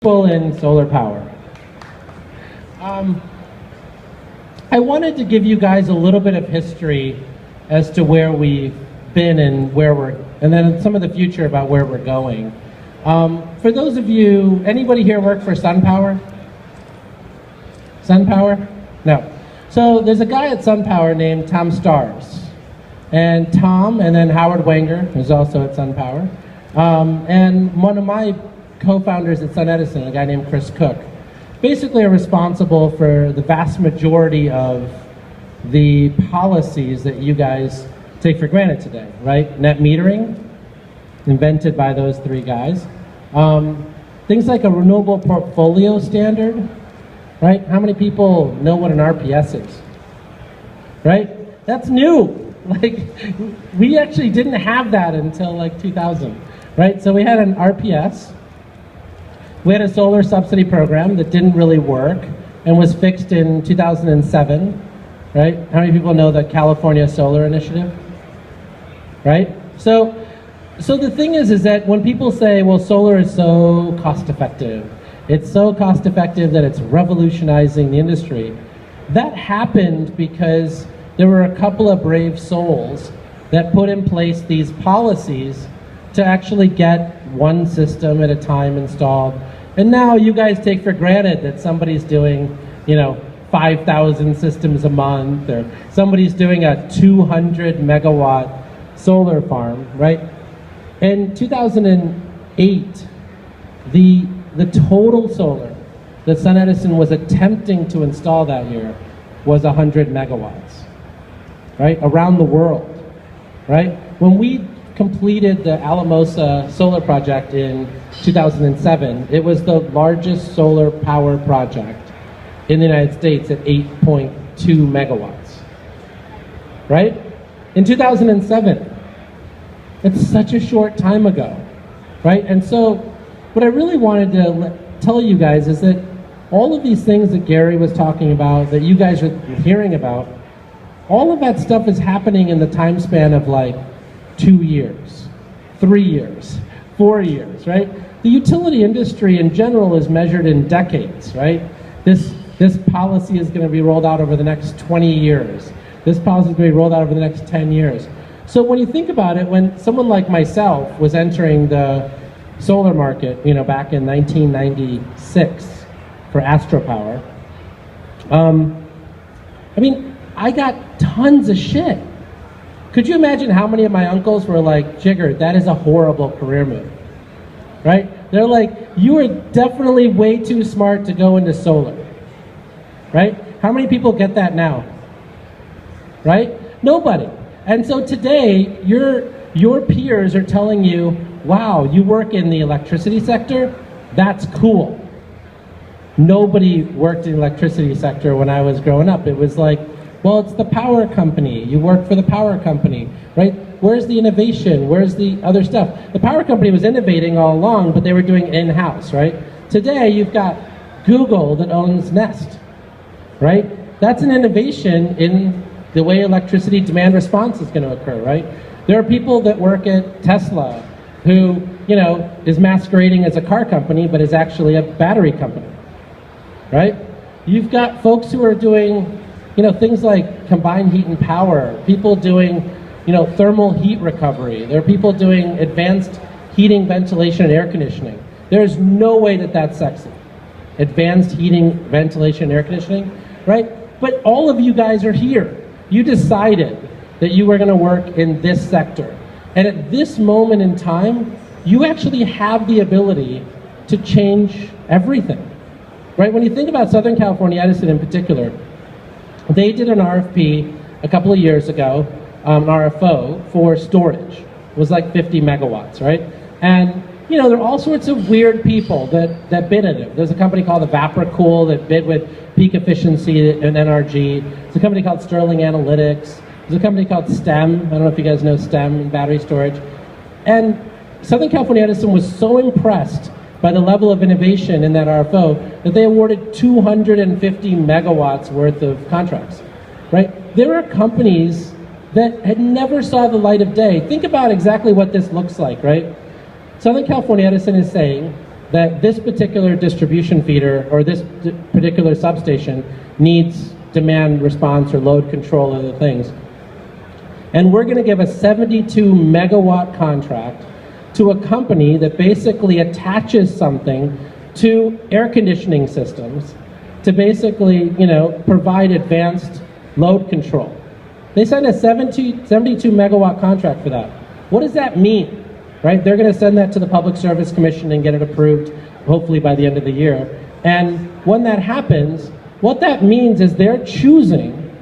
people in solar power. I wanted to give you guys a little bit of history as to where we've been and and then some of the future about where we're going. For those of you, anybody here work for SunPower? SunPower? No. So there's a guy at SunPower named Tom Stars. And Tom, and then Howard Wenger, who's also at SunPower. And one of my co-founders at SunEdison, a guy named Chris Cook, basically are responsible for the vast majority of the policies that you guys take for granted today, right? Net metering, invented by those three guys. Things like a renewable portfolio standard, right? How many people know what an RPS is, right? That's new. Like, we actually didn't have that until like 2000, right? So we had an RPS. We had a solar subsidy program that didn't really work and was fixed in 2007, right? How many people know the California Solar Initiative, right? So the thing is that when people say, well, solar is so cost effective, it's so cost effective that it's revolutionizing the industry, that happened because there were a couple of brave souls that put in place these policies to actually get one system at a time installed. And now you guys take for granted that somebody's doing, 5,000 systems a month, or somebody's doing a 200 megawatt solar farm, right? In 2008, the total solar that SunEdison was attempting to install that year was 100 megawatts, right? Around the world, right? When we completed the Alamosa solar project in 2007, it was the largest solar power project in the United States at 8.2 megawatts, right? In 2007, it's such a short time ago, right? And so what I really wanted to tell you guys is that all of these things that Gary was talking about, that you guys are hearing about, all of that stuff is happening in the time span of like 2 years, 3 years, 4 years, right? The utility industry in general is measured in decades, right? This policy is going to be rolled out over the next 20 years. This policy is going to be rolled out over the next 10 years. So when you think about it, when someone like myself was entering the solar market, back in 1996 for AstroPower, I got tons of shit. Could you imagine how many of my uncles were like, Jigar, that is a horrible career move, right? They're like, you are definitely way too smart to go into solar, right? How many people get that now, right? Nobody. And so today, your peers are telling you, wow, you work in the electricity sector? That's cool. Nobody worked in the electricity sector when I was growing up. It was like, well, it's the power company. You work for the power company, right? Where's the innovation? Where's the other stuff? The power company was innovating all along, but they were doing in-house, right? Today, you've got Google that owns Nest, right? That's an innovation in the way electricity demand response is going to occur, right? There are people that work at Tesla who, is masquerading as a car company, but is actually a battery company, right? You've got folks who are doing, things like combined heat and power, people doing, thermal heat recovery. There are people doing advanced heating, ventilation, and air conditioning. There's no way that that's sexy. Advanced heating, ventilation, and air conditioning, right? But all of you guys are here. You decided that you were going to work in this sector. And at this moment in time, you actually have the ability to change everything, right? When you think about Southern California Edison in particular, they did an RFP a couple of years ago, an RFO for storage. It was like 50 megawatts, right? And there are all sorts of weird people that bid in it. There's a company called Evaporacool that bid with peak efficiency and NRG. There's a company called Sterling Analytics. There's a company called STEM. I don't know if you guys know STEM, battery storage. And Southern California Edison was so impressed by the level of innovation in that RFO that they awarded 250 megawatts worth of contracts, right? There are companies that had never saw the light of day. Think about exactly what this looks like, right? Southern California Edison is saying, that this particular distribution feeder or this particular substation needs demand response or load control of the things. And we're going to give a 72 megawatt contract to a company that basically attaches something to air conditioning systems to basically, provide advanced load control. They signed a 72 megawatt contract for that. What does that mean? Right? They're going to send that to the Public Service Commission and get it approved, hopefully by the end of the year. And when that happens, what that means is they're choosing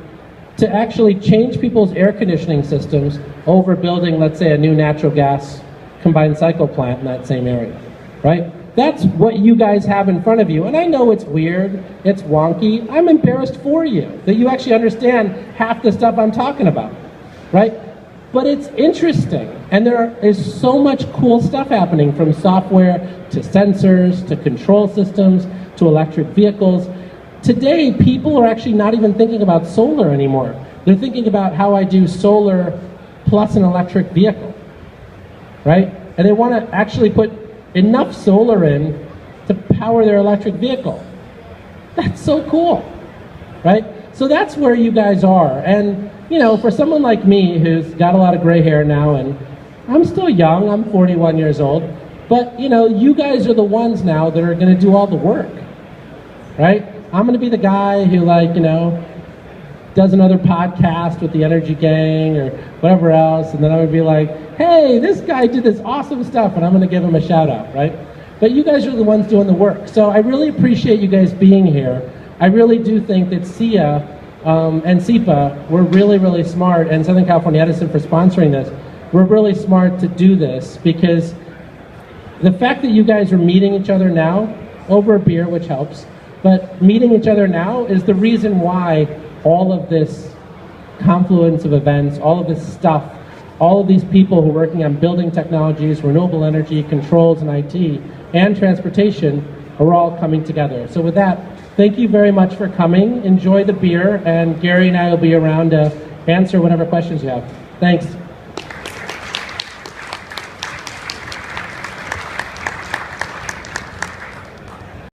to actually change people's air conditioning systems over building, let's say, a new natural gas combined cycle plant in that same area, right? That's what you guys have in front of you. And I know it's weird, it's wonky. I'm embarrassed for you that you actually understand half the stuff I'm talking about, right? But it's interesting. And there is so much cool stuff happening, from software to sensors to control systems to electric vehicles. Today, people are actually not even thinking about solar anymore. They're thinking about how I do solar plus an electric vehicle, right? And they want to actually put enough solar in to power their electric vehicle. That's so cool, right? So that's where you guys are. And, for someone like me who's got a lot of gray hair now, and I'm still young, I'm 41 years old, but, you guys are the ones now that are going to do all the work, right? I'm going to be the guy who, does another podcast with the Energy Gang or whatever else, and then I'm going to be like, hey, this guy did this awesome stuff, and I'm going to give him a shout out, right? But you guys are the ones doing the work. So I really appreciate you guys being here. I really do think that SIA and SEPA were really, really smart, and Southern California Edison for sponsoring this. We're really smart to do this, because the fact that you guys are meeting each other now over a beer, which helps, but meeting each other now is the reason why all of this confluence of events, all of this stuff, all of these people who are working on building technologies, renewable energy, controls, and IT, and transportation are all coming together. So with that, thank you very much for coming. Enjoy the beer, and Gary and I will be around to answer whatever questions you have. Thanks.